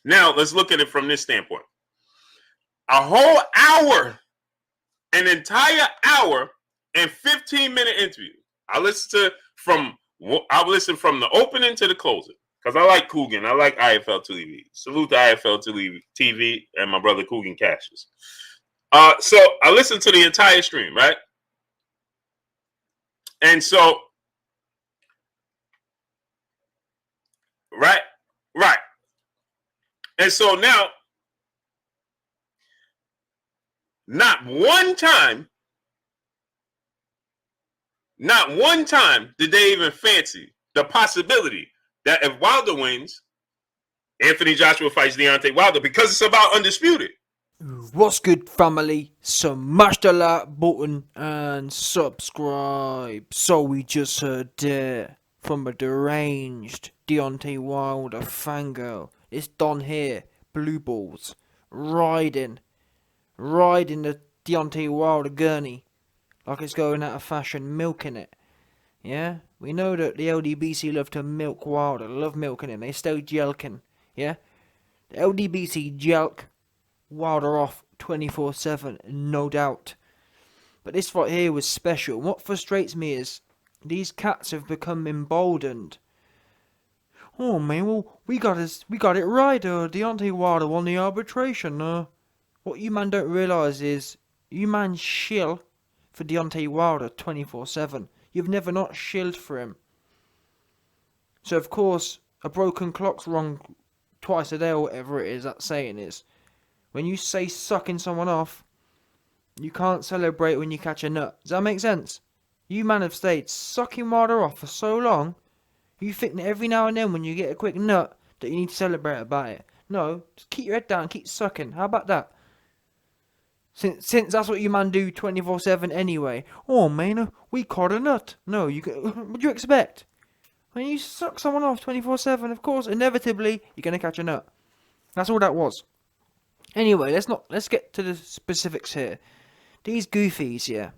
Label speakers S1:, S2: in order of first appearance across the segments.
S1: Now, let's look at it from this standpoint. A whole hour, an entire hour and 15-minute interview. I listened from the opening to the closing because I like Coogan. I like IFL TV. Salute to IFL TV and my brother Coogan Cassius. So I listened to the entire stream, right? And so, right. And so now, not one time did they even fancy the possibility that if Wilder wins, Anthony Joshua fights Deontay Wilder, because it's about undisputed.
S2: What's good, family? Smash the like button and subscribe. So we just heard there from a deranged Deontay Wilder fangirl. It's Don here, blue balls, riding the Deontay Wilder gurney like it's going out of fashion, milking it. Yeah, we know that the LDBC love to milk Wilder, love milking him. They still jelking. Yeah, the LDBC jelk Wilder off 24/7, no doubt. But this fight here was special. What frustrates me is these cats have become emboldened. Oh man, well we got it right. Deontay Wilder won the arbitration. What you man don't realise is you man shill for Deontay Wilder 24/7. You've never not shilled for him. So of course a broken clock's wrong twice a day or whatever it is that saying is. When you say sucking someone off, you can't celebrate when you catch a nut. Does that make sense? You man have stayed sucking Wilder off for so long, you think that every now and then when you get a quick nut, that you need to celebrate about it. No, just keep your head down and keep sucking. How about that? Since that's what you man do 24/7 anyway. Oh man, we caught a nut. No, what do you expect? When you suck someone off 24/7, of course, inevitably, you're going to catch a nut. That's all that was. Anyway, let's get to the specifics here. These goofies, yeah.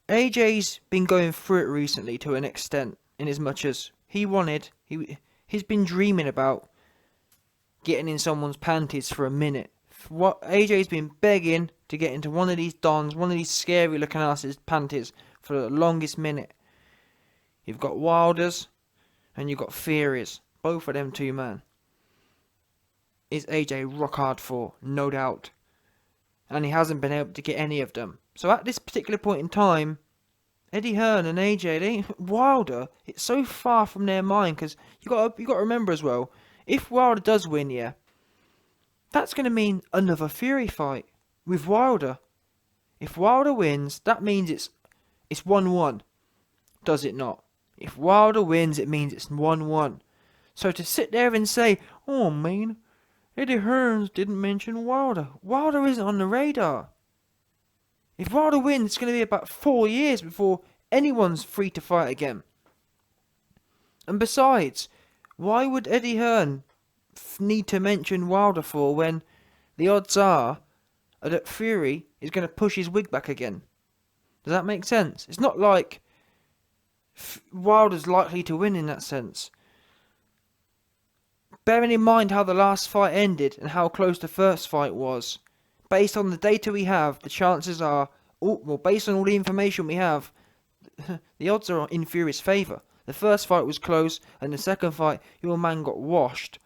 S2: AJ's been going through it recently to an extent, in as much as he's been dreaming about getting in someone's panties for a minute. What AJ's been begging to get into one of these dons, one of these scary looking asses' panties for the longest minute. You've got Wilders and you've got Furies, both of them two, man. Is AJ rock hard for, no doubt. And he hasn't been able to get any of them. So at this particular point in time, Eddie Hearn and AJ, Wilder, it's so far from their mind, because you got to remember as well, if Wilder does win, yeah, that's going to mean another Fury fight with Wilder. If Wilder wins, that means it's 1-1. Does it not? If Wilder wins, it means it's 1-1. So to sit there and say, oh man, Eddie Hearns didn't mention Wilder. Wilder isn't on the radar. If Wilder wins, it's going to be about 4 years before anyone's free to fight again. And besides, why would Eddie Hearn need to mention Wilder for when the odds are that Fury is going to push his wig back again? Does that make sense? It's not like Wilder's likely to win in that sense. Bearing in mind how the last fight ended and how close the first fight was, based on the data we have, the chances are, based on all the information we have, the odds are in Fury's favour. The first fight was close, and the second fight, your man got washed.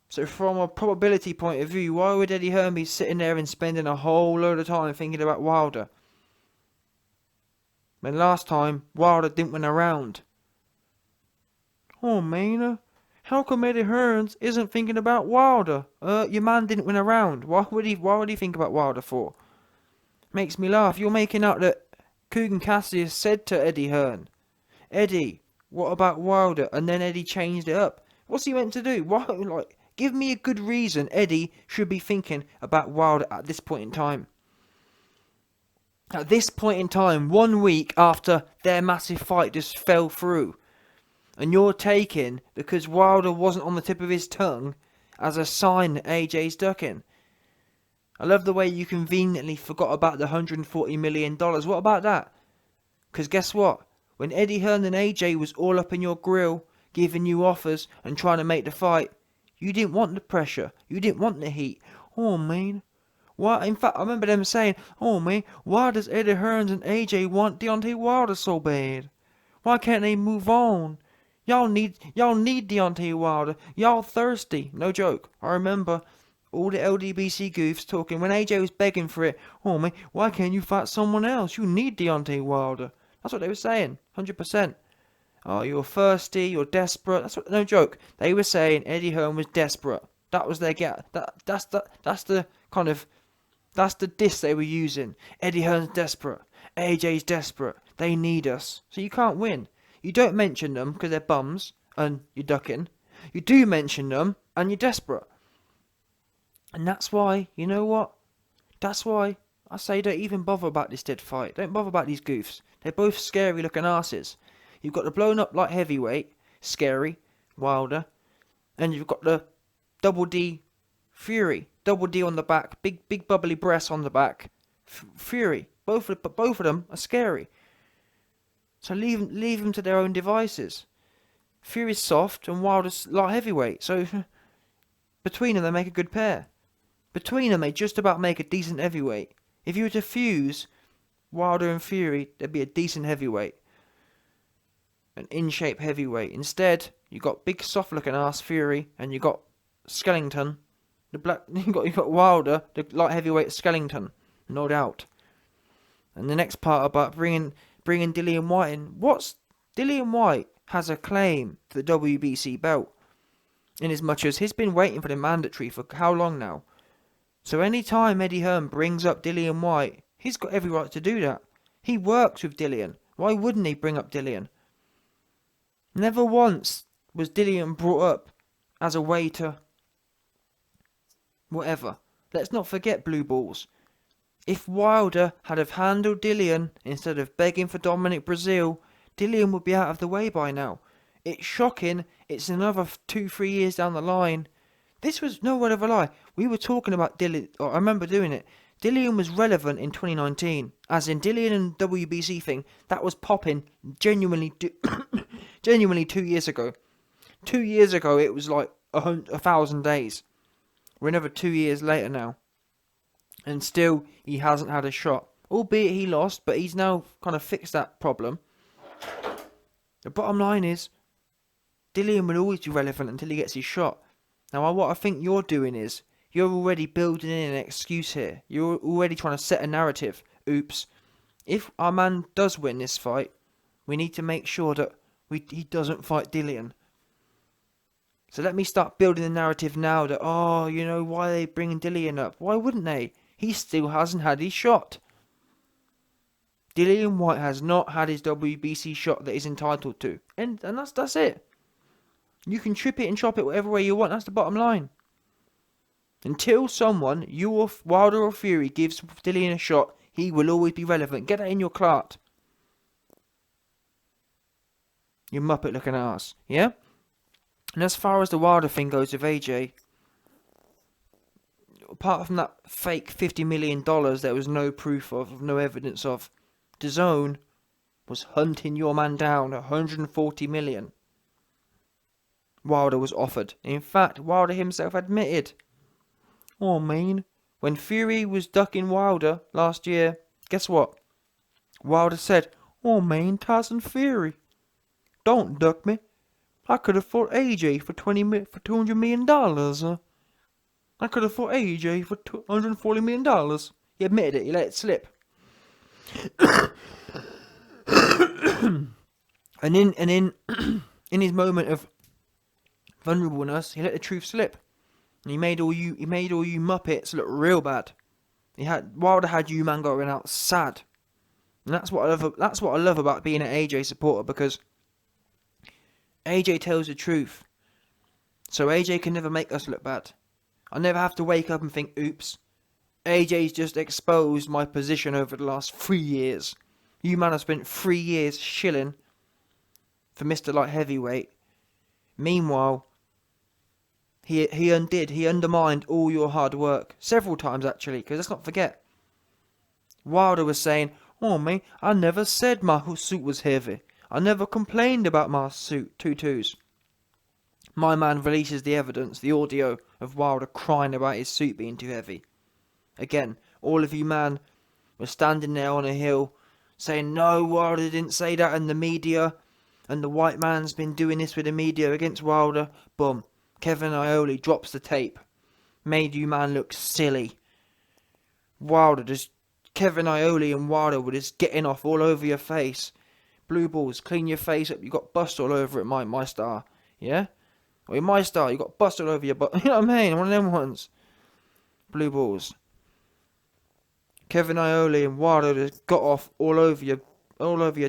S2: So from a probability point of view, why would Eddie Hearn be sitting there and spending a whole load of time thinking about Wilder? When last time, Wilder didn't win a round. Oh man, how come Eddie Hearns isn't thinking about Wilder? Your man didn't win a round. Why would he think about Wilder for? Makes me laugh. You're making out that Coogan Cassius said to Eddie Hearn, Eddie, what about Wilder? And then Eddie changed it up. What's he meant to do? Give me a good reason Eddie should be thinking about Wilder at this point in time. At this point in time, 1 week after their massive fight just fell through. And you're taking, because Wilder wasn't on the tip of his tongue, as a sign that AJ's ducking. I love the way you conveniently forgot about the $140 million. What about that? Because guess what? When Eddie Hearn and AJ was all up in your grill, giving you offers and trying to make the fight, You didn't want the pressure. You didn't want the heat. Oh, man. Why? In fact, I remember them saying, "Oh, man, why does Eddie Hearns and AJ want Deontay Wilder so bad? Why can't they move on? Y'all need Deontay Wilder. Y'all thirsty." No joke. I remember all the LDBC goofs talking when AJ was begging for it. "Oh, man, why can't you fight someone else? You need Deontay Wilder." That's what they were saying. 100%. Oh, you're thirsty, you're desperate. No joke. They were saying Eddie Hearn was desperate. That was their that's the diss they were using. Eddie Hearn's desperate. AJ's desperate. They need us. So you can't win. You don't mention them because they're bums and you're ducking. You do mention them and you're desperate. And that's why, you know what? That's why I say don't even bother about this dead fight. Don't bother about these goofs. They're both scary looking asses. You've got the blown up light heavyweight, scary, Wilder, and you've got the double D Fury, double D on the back, big bubbly breasts on the back, Fury. Both of them are scary. So leave them to their own devices. Fury's soft and Wilder's light heavyweight. So between them they make a good pair. Between them they just about make a decent heavyweight. If you were to fuse Wilder and Fury, there'd be a decent heavyweight. An in-shape heavyweight. Instead, you got big soft-looking ass Fury, and you got Skellington. You got Wilder, the light heavyweight Skellington, no doubt. And the next part about bringing Dillian White in. Dillian White has a claim to the WBC belt, in as much as he's been waiting for the mandatory for how long now? So any time Eddie Hearn brings up Dillian White, he's got every right to do that. He works with Dillian. Why wouldn't he bring up Dillian? Never once was Dillian brought up as a way to whatever. Let's not forget blue balls. If Wilder had have handled Dillian instead of begging for Dominic Breazeale, Dillian would be out of the way by now. It's shocking. It's another 2-3 years down the line. This was no word of a lie. We were talking about Dillian. I remember doing it. Dillian was relevant in 2019, as in Dillian and WBC thing that was popping genuinely 2 years ago. 2 years ago it was like 1,000 days. We're another 2 years later now, and still he hasn't had a shot. Albeit he lost, but he's now kind of fixed that problem. The bottom line is, Dillian will always be relevant until he gets his shot. Now, what I think you're doing is, you're already building in an excuse here. You're already trying to set a narrative. Oops. If our man does win this fight, we need to make sure that he doesn't fight Dillian. So let me start building the narrative now that, why are they bringing Dillian up? Why wouldn't they? He still hasn't had his shot. Dillian White has not had his WBC shot that he's entitled to. And that's it. You can trip it and chop it whatever way you want. That's the bottom line. Until someone, you or Wilder or Fury, gives Dillian a shot, he will always be relevant. Get that in your cart. You muppet looking ass. Yeah? And as far as the Wilder thing goes with AJ, apart from that fake $50 million there was no proof of, no evidence of, DAZN was hunting your man down. 140 million. Wilder was offered. In fact, Wilder himself admitted. Oh, man. When Fury was ducking Wilder last year, guess what? Wilder said, "Oh, man, Tyson Fury, don't duck me. I could have fought AJ for $200 million. I could have fought AJ for $140 million. He admitted it. He let it slip. and in his moment of vulnerableness, he let the truth slip. And he made all you muppets look real bad. Wilder had you man going out sad. And that's what I love about being an AJ supporter, because AJ tells the truth. So AJ can never make us look bad. I never have to wake up and think, oops, AJ's just exposed my position over the last 3 years. You man have spent 3 years shilling for Mr. Light Heavyweight. Meanwhile, he undermined all your hard work. Several times, actually, because let's not forget. Wilder was saying, "Oh, man, I never said my suit was heavy. I never complained about my suit, 2-2s. My man releases the evidence, the audio of Wilder crying about his suit being too heavy. Again, all of you man were standing there on a hill saying, no, Wilder didn't say that in the media, and the white man's been doing this with the media against Wilder. Boom. Kevin Iole drops the tape. Made you man look silly. Kevin Iole and Wilder were just getting off all over your face. Blue balls, clean your face up. You got bust all over it, my star. Yeah? Or my star, you got bust all over your butt. You know what I mean? One of them ones. Blue balls. Kevin Iole and Wilder just got off all over your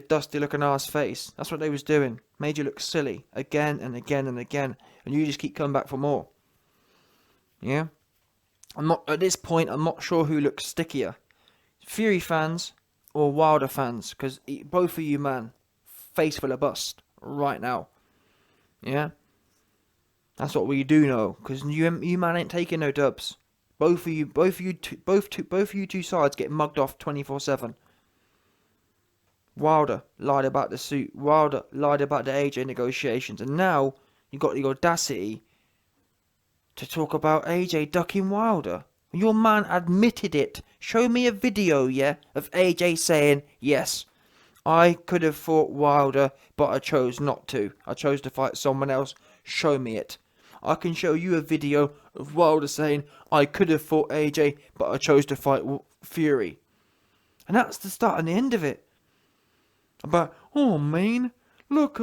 S2: dusty looking ass face. That's what they was doing. Made you look silly. Again and again and again. And you just keep coming back for more. Yeah? At this point, I'm not sure who looks stickier. Fury fans or Wilder fans. Because both of you, man, face full of bust right now. Yeah? That's what we do know. Because you man ain't taking no dubs. Both of you two sides get mugged off 24/7. Wilder lied about the suit. Wilder lied about the AJ negotiations. And now you got the audacity to talk about AJ ducking Wilder. Your man admitted it. Show me a video, yeah, of AJ saying, yes, I could have fought Wilder, but I chose not to. I chose to fight someone else. Show me it. I can show you a video of Wilder saying, I could have fought AJ, but I chose to fight Fury. And that's the start and the end of it. But, oh man, look,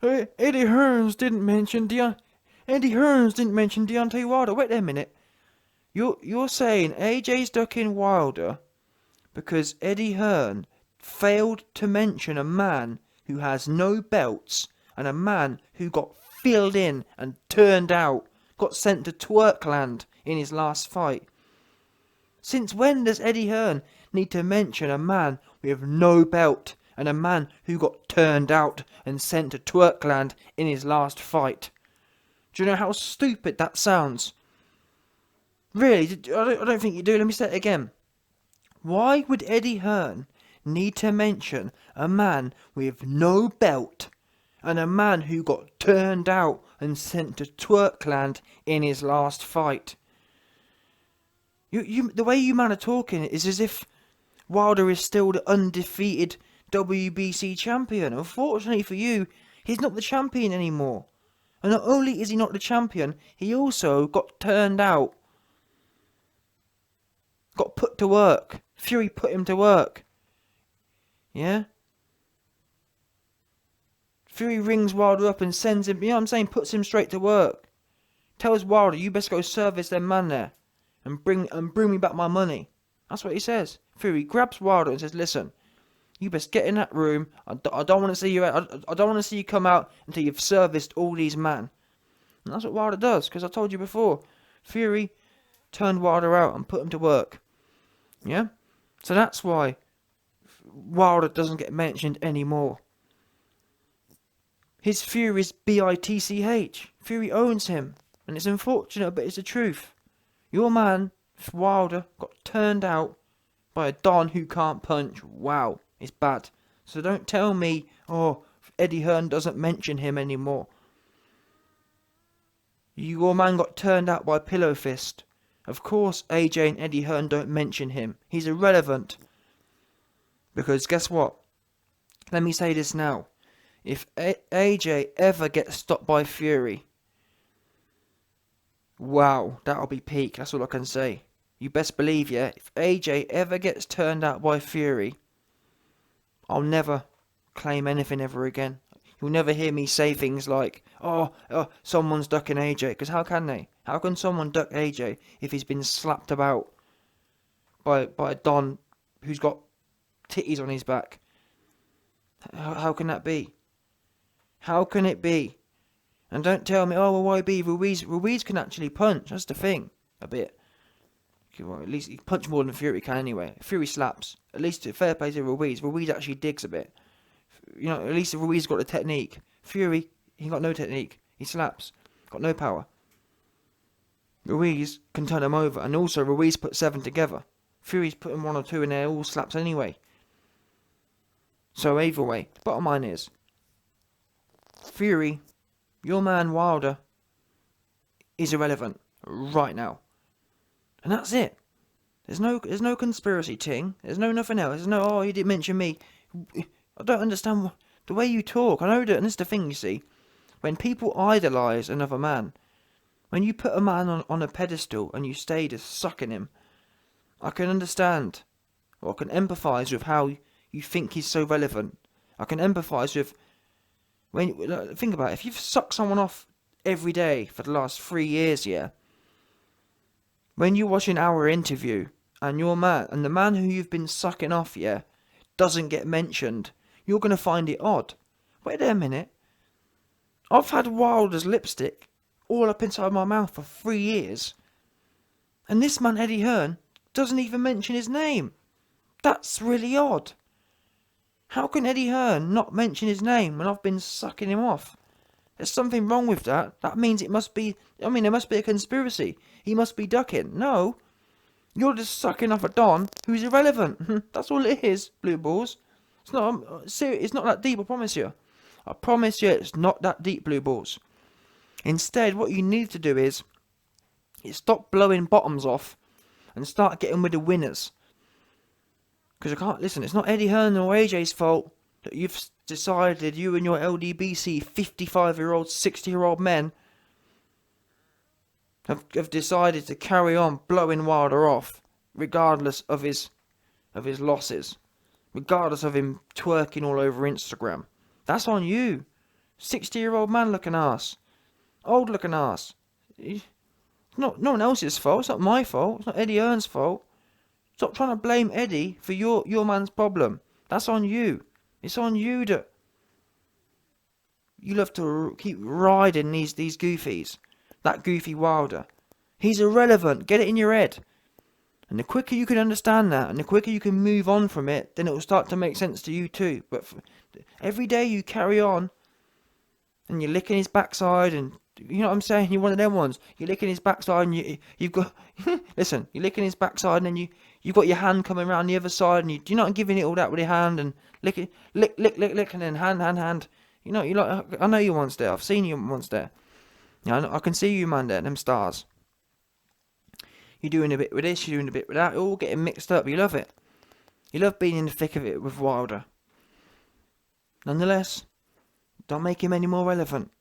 S2: Eddie Hearns didn't mention Deontay Wilder. Wait a minute. You're saying AJ's ducking Wilder because Eddie Hearn failed to mention a man who has no belts and a man who got filled in and turned out, got sent to Twerkland in his last fight. Since when does Eddie Hearn need to mention a man with no belt and a man who got turned out and sent to Twerkland in his last fight? Do you know how stupid that sounds? Really, I don't think you do. Let me say it again. Why would Eddie Hearn need to mention a man with no belt and a man who got turned out and sent to Twerkland in his last fight? The way you man are talking is as if Wilder is still the undefeated WBC champion. Unfortunately for you, he's not the champion anymore. And not only is he not the champion, he also got turned out. Got put to work. Fury put him to work. Yeah? Fury rings Wilder up and sends him, you know what I'm saying, puts him straight to work. Tells Wilder, you best go service them man there. And bring me back my money. That's what he says. Fury grabs Wilder and says, listen, you best get in that room. I don't want to see you. I don't want to see you come out until you've serviced all these men. And that's what Wilder does. Because I told you before, Fury turned Wilder out and put him to work. Yeah. So that's why Wilder doesn't get mentioned anymore. His Fury's bitch. Fury owns him, and it's unfortunate, but it's the truth. Your man Wilder got turned out by a Don who can't punch. Wow. It's bad. So don't tell me, oh, Eddie Hearn doesn't mention him anymore. Your man got turned out by Pillow Fist. Of course AJ and Eddie Hearn don't mention him. He's irrelevant. Because guess what? Let me say this now. If AJ ever gets stopped by Fury, wow, that'll be peak. That's all I can say. You best believe, yeah, if AJ ever gets turned out by Fury, I'll never claim anything ever again. You'll never hear me say things like, oh, someone's ducking AJ. Because how can they? How can someone duck AJ if he's been slapped about by a Don who's got titties on his back? How can that be? How can it be? And don't tell me, oh, well, YB, Ruiz can actually punch. That's the thing. A bit. Well, at least he punch more than Fury can anyway. Fury slaps. At least fair play to Ruiz. Ruiz actually digs a bit. You know, at least Ruiz got the technique. Fury, he got no technique. He slaps. Got no power. Ruiz can turn him over. And also, Ruiz put 7 together. Fury's putting 1 or 2 in there, all slaps anyway. So either way, bottom line is, Fury, your man Wilder, is irrelevant right now. And that's it. There's no conspiracy ting. There's no nothing else. There's no, oh, you didn't mention me. I don't understand the way you talk. I know that, and this is the thing, you see. When people idolise another man, when you put a man on a pedestal and you stay just sucking him, I can understand, or I can empathise with how you think he's so relevant. I can empathise with, think about it, if you've sucked someone off every day for the last 3 years, yeah, when you're watching our interview, and the man who you've been sucking off, yeah, doesn't get mentioned, you're going to find it odd. Wait a minute. I've had Wilder's lipstick all up inside my mouth for 3 years, and this man Eddie Hearn doesn't even mention his name. That's really odd. How can Eddie Hearn not mention his name when I've been sucking him off? There's something wrong with that. That means there must be a conspiracy. He must be ducking. No. You're just sucking off a Don who's irrelevant. That's all it is, Blue Balls. It's not serious. It's not that deep, I promise you. I promise you it's not that deep, Blue Balls. Instead, what you need to do is stop blowing bottoms off and start getting with the winners. Because I can't listen, it's not Eddie Hearn or AJ's fault that you've decided, you and your LDBC 55-year-old, 60-year-old men have decided to carry on blowing Wilder off, regardless of his losses, regardless of him twerking all over Instagram. That's on you. 60-year-old man looking ass, old looking ass. It's not no one else's fault. It's not my fault. It's not Eddie Hearn's fault. Stop trying to blame Eddie for your man's problem. That's on you. It's on you that you love to keep riding these goofies. That goofy Wilder. He's irrelevant. Get it in your head. And the quicker you can understand that, and the quicker you can move on from it, then it will start to make sense to you too. But every day you carry on, and you're licking his backside, and you know what I'm saying? You're one of them ones. You're licking his backside, and you've got... Listen, you're licking his backside, and then you've got your hand coming around the other side, and you're not giving it all that with your hand, and lick, and then hand. You know, you're like... I know you once there. I've seen you once there. Yeah, I can see you, man, there, them stars. You're doing a bit with this, you're doing a bit with that, you're all getting mixed up. You love it. You love being in the thick of it with Wilder. Nonetheless, don't make him any more relevant.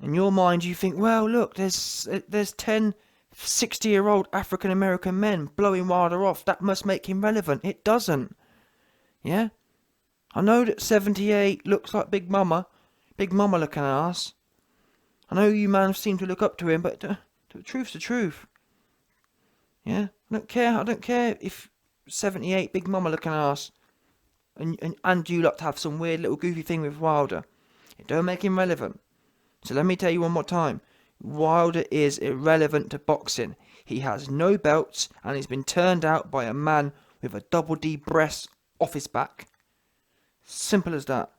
S2: In your mind, you think, well, look, there's 10 60-year-old African-American men blowing Wilder off. That must make him relevant. It doesn't. Yeah? I know that 78 looks like Big Mama looking ass. I know you man seem to look up to him, but the truth's the truth. Yeah? I don't care if 78 Big Mama looking ass and you lot to have some weird little goofy thing with Wilder. It don't make him relevant. So let me tell you one more time. Wilder is irrelevant to boxing. He has no belts and he's been turned out by a man with a double D breast off his back. Simple as that.